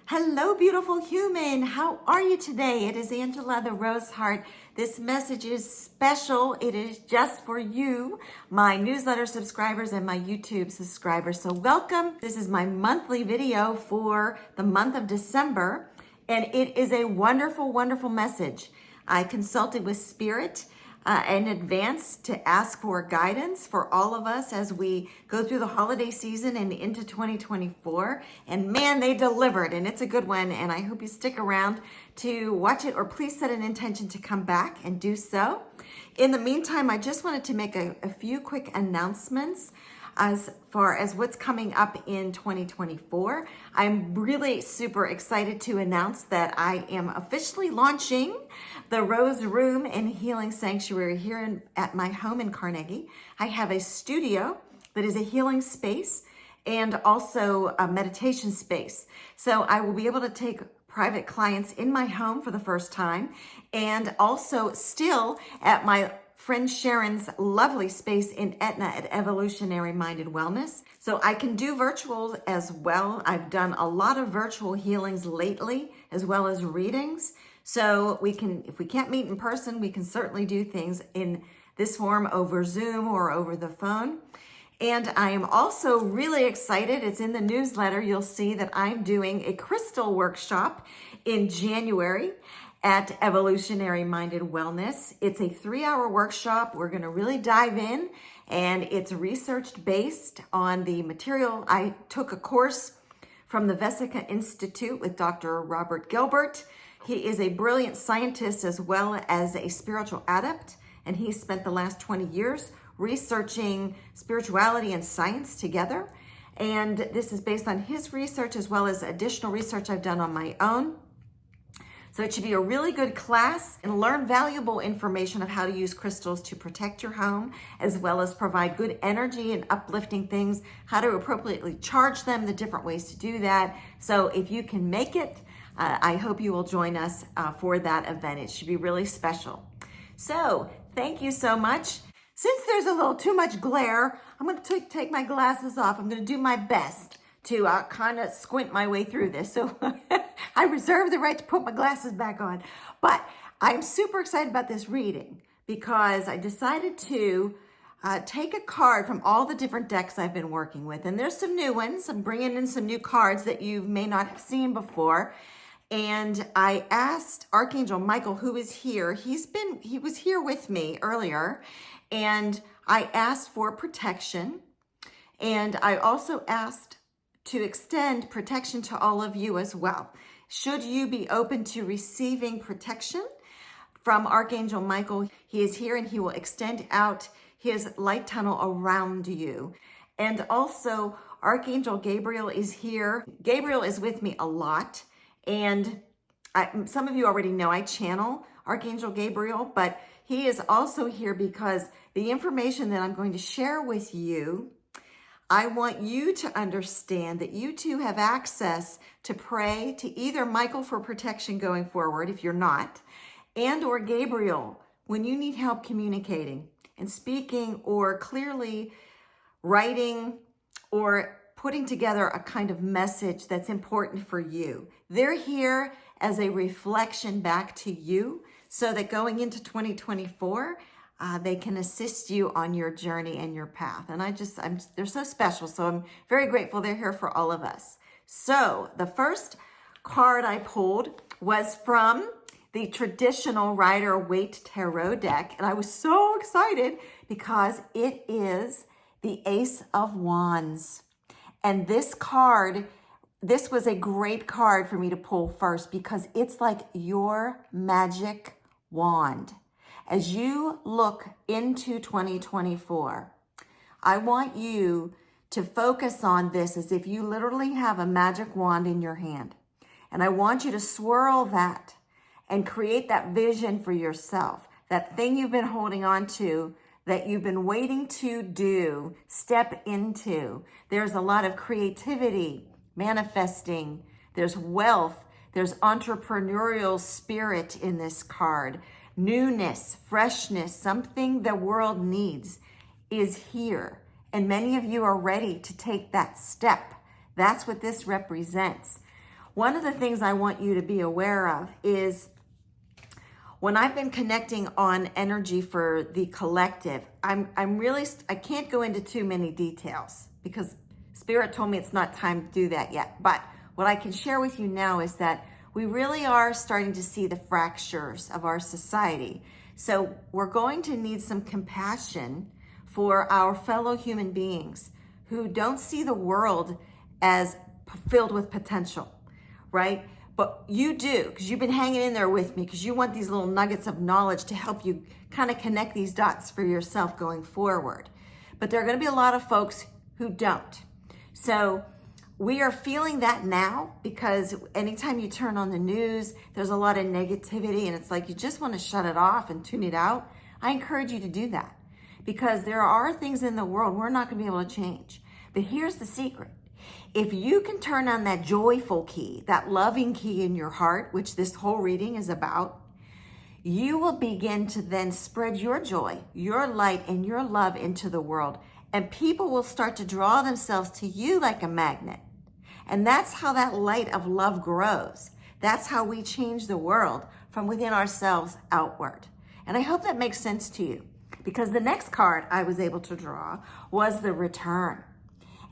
Hello, beautiful human. How are you today? It is Angela, the Rose Heart. This message is special. It is just for you, my newsletter subscribers and my YouTube subscribers. So welcome. This is my monthly video for the month of December, and it is a wonderful, wonderful message. I consulted with Spirit in advance to ask for guidance for all of us as we go through the holiday season and into 2024. And man, they delivered, and it's a good one. And I hope you stick around to watch it, or please set an intention to come back and do so. In the meantime, I just wanted to make a few quick announcements as far as what's coming up in 2024. I'm really super excited to announce that I am officially launching the Rose Room and Healing Sanctuary here at my home in Carnegie. I have a studio that is a healing space and also a meditation space. So I will be able to take private clients in my home for the first time, and also still at my friend Sharon's lovely space in Etna at Evolutionary Minded Wellness. So I can do virtuals as well. I've done a lot of virtual healings lately, as well as readings. So we can, if we can't meet in person, we can certainly do things in this form over Zoom or over the phone. And I am also really excited. It's in the newsletter. You'll see that I'm doing a crystal workshop in January at Evolutionary Minded Wellness. It's a 3-hour workshop. We're going to really dive in, and it's research based on the material. I took a course from the Vesica Institute with Dr. Robert Gilbert. He is a brilliant scientist as well as a spiritual adept, and he spent the last 20 years researching spirituality and science together. And this is based on his research as well as additional research I've done on my own. So it should be a really good class and learn valuable information of how to use crystals to protect your home, as well as provide good energy and uplifting things, how to appropriately charge them, the different ways to do that. So if you can make it, I hope you will join us for that event. It should be really special. So thank you so much. Since there's a little too much glare, I'm going to take my glasses off. I'm going to do my best to kind of squint my way through this. So I reserve the right to put my glasses back on. But I'm super excited about this reading because I decided to take a card from all the different decks I've been working with. And there's some new ones. I'm bringing in some new cards that you may not have seen before. And I asked Archangel Michael, who is here. He was here with me earlier. And I asked for protection. And I also asked to extend protection to all of you as well. Should you be open to receiving protection from Archangel Michael, he is here and he will extend out his light tunnel around you. And also Archangel Gabriel is here. Gabriel is with me a lot. And some of you already know I channel Archangel Gabriel, but he is also here because the information that I'm going to share with you, I want you to understand that you too have access to pray to either Michael for protection going forward, if you're not, and or Gabriel when you need help communicating and speaking or clearly writing or putting together a kind of message that's important for you. They're here as a reflection back to you so that going into 2024, they can assist you on your journey and your path. And they're so special. So I'm very grateful they're here for all of us. So the first card I pulled was from the traditional Rider-Waite Tarot deck. And I was so excited because it is the Ace of Wands. And this card, this was a great card for me to pull first because it's like your magic wand. As you look into 2024, I want you to focus on this as if you literally have a magic wand in your hand. And I want you to swirl that and create that vision for yourself, that thing you've been holding on to, that you've been waiting to do, step into. There's a lot of creativity, manifesting, there's wealth, there's entrepreneurial spirit in this card. Newness, freshness, something the world needs is here. And many of you are ready to take that step. That's what this represents. One of the things I want you to be aware of is when I've been connecting on energy for the collective, I can't go into too many details because Spirit told me it's not time to do that yet. But what I can share with you now is that we really are starting to see the fractures of our society. So we're going to need some compassion for our fellow human beings who don't see the world as filled with potential, right? But you do, because you've been hanging in there with me, because you want these little nuggets of knowledge to help you kind of connect these dots for yourself going forward. But there are going to be a lot of folks who don't. So we are feeling that now, because anytime you turn on the news, there's a lot of negativity and it's like you just want to shut it off and tune it out. I encourage you to do that, because there are things in the world we're not going to be able to change. But here's the secret. If you can turn on that joyful key, that loving key in your heart, which this whole reading is about, you will begin to then spread your joy, your light, and your love into the world. And people will start to draw themselves to you like a magnet. And that's how that light of love grows. That's how we change the world from within ourselves outward. And I hope that makes sense to you, because the next card I was able to draw was the return.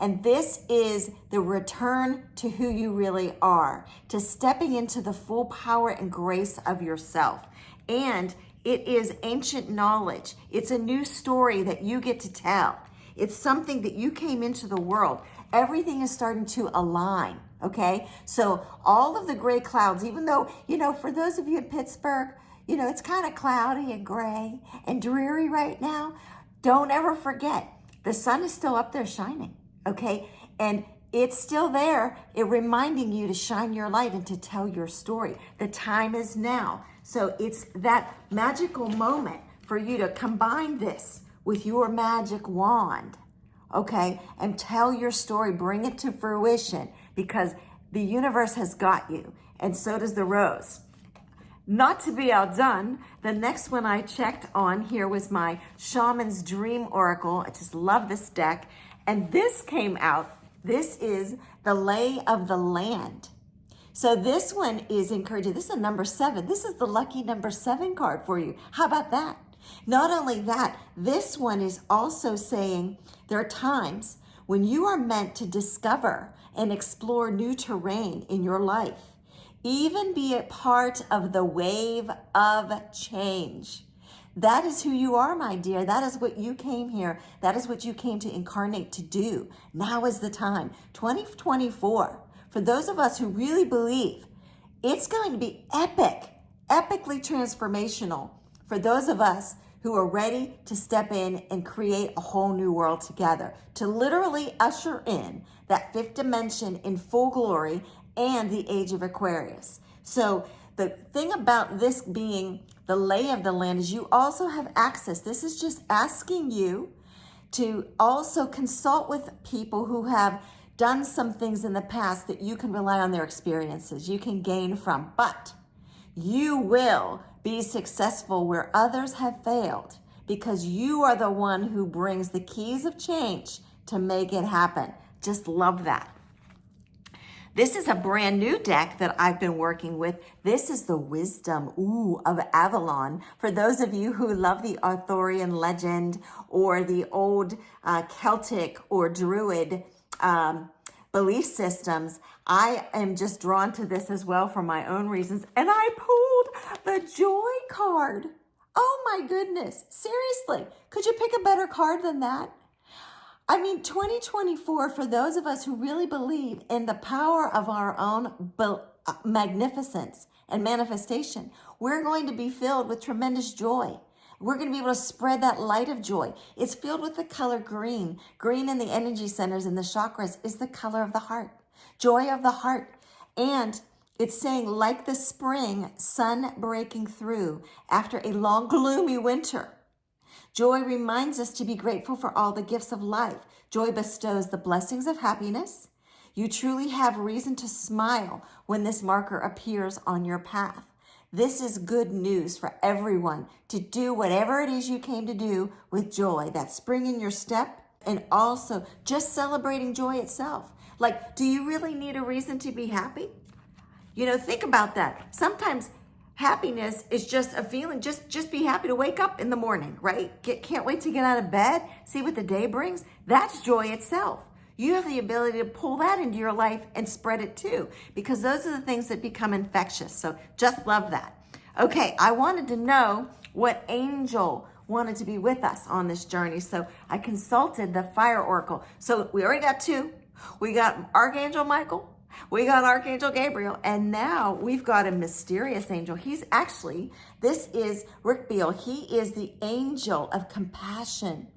And this is the return to who you really are, to stepping into the full power and grace of yourself. And it is ancient knowledge. It's a new story that you get to tell. It's something that you came into the world. Everything is starting to align, okay? So all of the gray clouds, even though, for those of you in Pittsburgh, it's kind of cloudy and gray and dreary right now, don't ever forget, the sun is still up there shining. Okay, and it's still there. It reminding you to shine your light and to tell your story. The time is now. So it's that magical moment for you to combine this with your magic wand, okay, and tell your story, bring it to fruition, because the universe has got you, and so does the rose. Not to be outdone, the next one I checked on here was my Shaman's Dream Oracle. I just love this deck. And this came out. This is the Lay of the Land. So this one is encouraging. This is a number 7. This is the lucky number 7 card for you. How about that? Not only that, this one is also saying there are times when you are meant to discover and explore new terrain in your life. Even be a part of the wave of change. That is who you are, my dear. That is what you came here. That is what you came to incarnate to do. Now is the time. 2024. For those of us who really believe, it's going to be epic, epically transformational. For those of us who are ready to step in and create a whole new world together, to literally usher in that 5th dimension in full glory and the age of Aquarius. So the thing about this being the lay of the land is you also have access. This is just asking you to also consult with people who have done some things in the past that you can rely on their experiences, you can gain from, but you will be successful where others have failed, because you are the one who brings the keys of change to make it happen. Just love that. This is a brand new deck that I've been working with. This is the Wisdom of Avalon. For those of you who love the Arthurian legend or the old Celtic or Druid belief systems, I am just drawn to this as well for my own reasons. And I pulled the Joy card. Oh my goodness. Seriously, could you pick a better card than that? I mean, 2024, for those of us who really believe in the power of our own magnificence and manifestation, we're going to be filled with tremendous joy. We're going to be able to spread that light of joy. It's filled with the color green. Green in the energy centers and the chakras is the color of the heart, joy of the heart. And it's saying, like the spring sun breaking through after a long, gloomy winter. Joy reminds us to be grateful for all the gifts of life. Joy bestows the blessings of happiness. You truly have reason to smile when this marker appears on your path. This is good news for everyone to do whatever it is you came to do with joy. That spring in your step, and also just celebrating joy itself. Like, do you really need a reason to be happy? Think about that. Sometimes happiness is just a feeling. Just be happy to wake up in the morning, right? Can't wait to get out of bed, see what the day brings. That's joy itself. You have the ability to pull that into your life and spread it too, because those are the things that become infectious. So just love that. Okay, I wanted to know what angel wanted to be with us on this journey. So I consulted the fire oracle. So we already got two. We got Archangel Michael, we got Archangel Gabriel, and now we've got a mysterious angel. This is Rick Beal. He is the angel of compassion.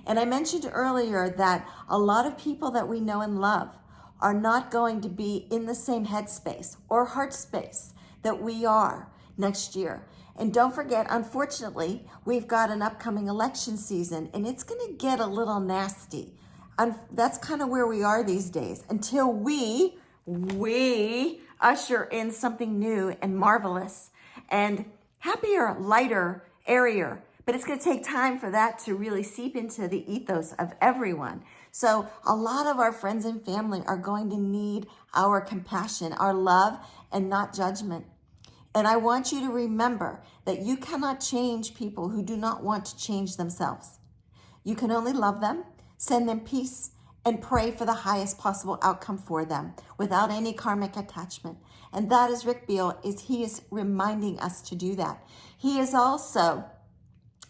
And I mentioned earlier that a lot of people that we know and love are not going to be in the same headspace or heart space that we are next year. And don't forget, unfortunately, we've got an upcoming election season, and it's going to get a little nasty. And that's kind of where we are these days until we usher in something new and marvelous and happier, lighter, airier. But it's going to take time for that to really seep into the ethos of everyone. So a lot of our friends and family are going to need our compassion, our love, and not judgment. And I want you to remember that you cannot change people who do not want to change themselves. You can only love them, send them peace, and pray for the highest possible outcome for them without any karmic attachment. And that is Rick Beal, he is reminding us to do that. He is also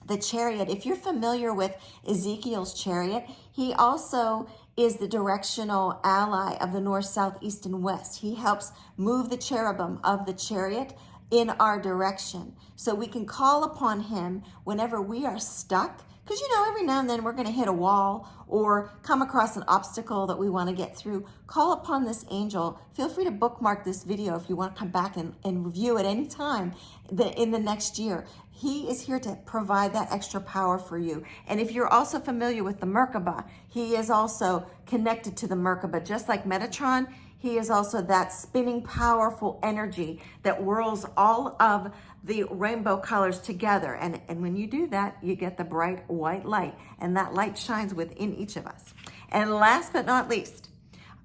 the chariot. If you're familiar with Ezekiel's chariot, he also is the directional ally of the north, south, east, and west. He helps move the cherubim of the chariot in our direction. So we can call upon him whenever we are stuck. Because, every now and then we're going to hit a wall or come across an obstacle that we want to get through. Call upon this angel. Feel free to bookmark this video if you want to come back and review it anytime in the next year. He is here to provide that extra power for you. And if you're also familiar with the Merkaba, he is also connected to the Merkaba. Just like Metatron, he is also that spinning, powerful energy that whirls all of the rainbow colors together. And when you do that, you get the bright white light. And that light shines within each of us. And last but not least,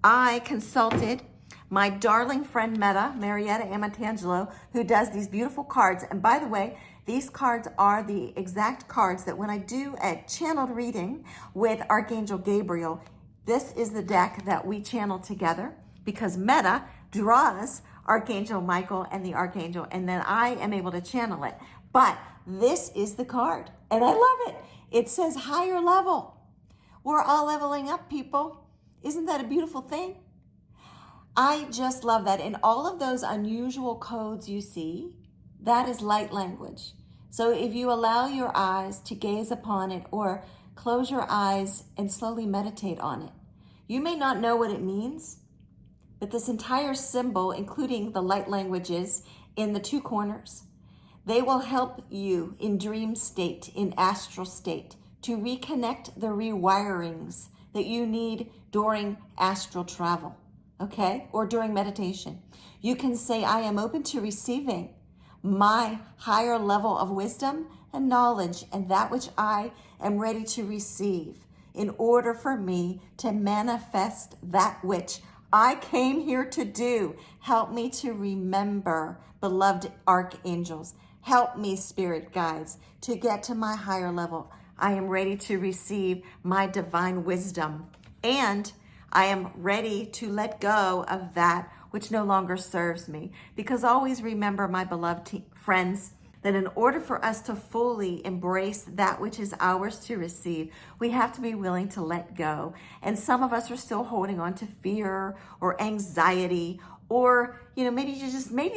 I consulted my darling friend Marietta Amatangelo, who does these beautiful cards. And by the way, these cards are the exact cards that when I do a channeled reading with Archangel Gabriel, this is the deck that we channel together, because Meta draws Archangel Michael and the Archangel, and then I am able to channel it. But this is the card, and I love it. It says higher level. We're all leveling up, people. Isn't that a beautiful thing? I just love that. And all of those unusual codes you see, that is light language. So if you allow your eyes to gaze upon it or close your eyes and slowly meditate on it, you may not know what it means, but this entire symbol, including the light languages in the two corners, they will help you in dream state, in astral state, to reconnect the rewirings that you need during astral travel, okay? Or during meditation. You can say, I am open to receiving my higher level of wisdom and knowledge and that which I am ready to receive in order for me to manifest that which I came here to do. Help me to remember, beloved archangels. Help me, spirit guides, to get to my higher level. I am ready to receive my divine wisdom, and I am ready to let go of that which no longer serves me. Because always remember, my beloved friends, that in order for us to fully embrace that which is ours to receive, we have to be willing to let go. And some of us are still holding on to fear or anxiety, or maybe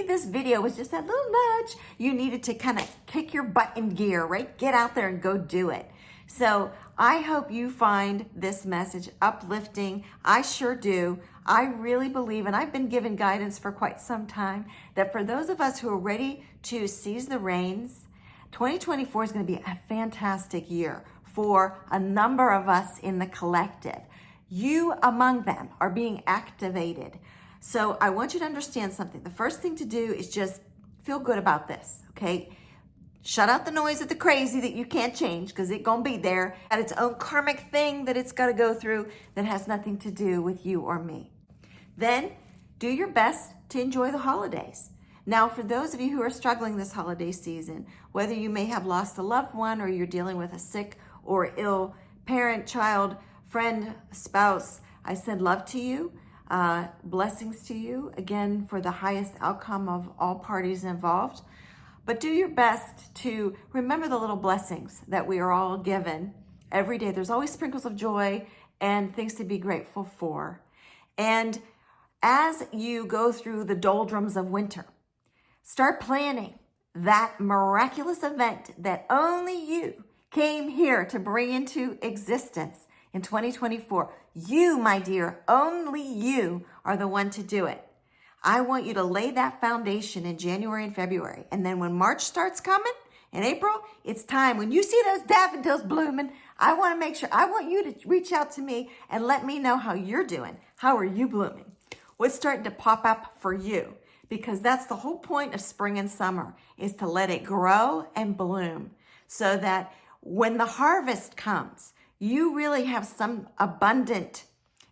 this video was just that little nudge you needed to kind of kick your butt in gear, right? Get out there and go do it. So I hope you find this message uplifting. I sure do. I really believe, and I've been given guidance for quite some time, that for those of us who are ready to seize the reins, 2024 is going to be a fantastic year for a number of us in the collective. You among them are being activated. So I want you to understand something. The first thing to do is just feel good about this, okay? Shut out the noise of the crazy that you can't change, because it's going to be there at its own karmic thing that it's got to go through that has nothing to do with you or me. Then do your best to enjoy the holidays. Now, for those of you who are struggling this holiday season, whether you may have lost a loved one or you're dealing with a sick or ill parent, child, friend, spouse, I send love to you, blessings to you, again, for the highest outcome of all parties involved. But do your best to remember the little blessings that we are all given every day. There's always sprinkles of joy and things to be grateful for. And as you go through the doldrums of winter, start planning that miraculous event that only you came here to bring into existence in 2024. You, my dear, only you are the one to do it. I want you to lay that foundation in January and February. And then when March starts coming, in April, it's time. When you see those daffodils blooming, I want you to reach out to me and let me know how you're doing. How are you blooming? What's starting to pop up for you? Because that's the whole point of spring and summer, is to let it grow and bloom so that when the harvest comes, you really have some abundant,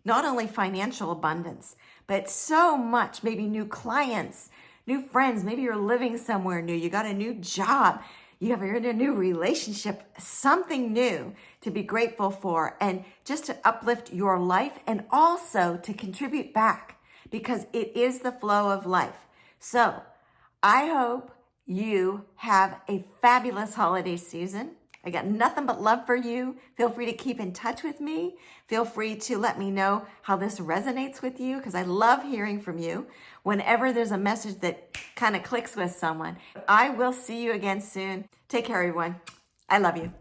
not only financial abundance, but so much, maybe new clients, new friends, maybe you're living somewhere new, you got a new job, you're in a new relationship, something new to be grateful for, and just to uplift your life and also to contribute back, because it is the flow of life. So I hope you have a fabulous holiday season. I got nothing but love for you. Feel free to keep in touch with me. Feel free to let me know how this resonates with you, because I love hearing from you whenever there's a message that kind of clicks with someone. I will see you again soon. Take care, everyone. I love you.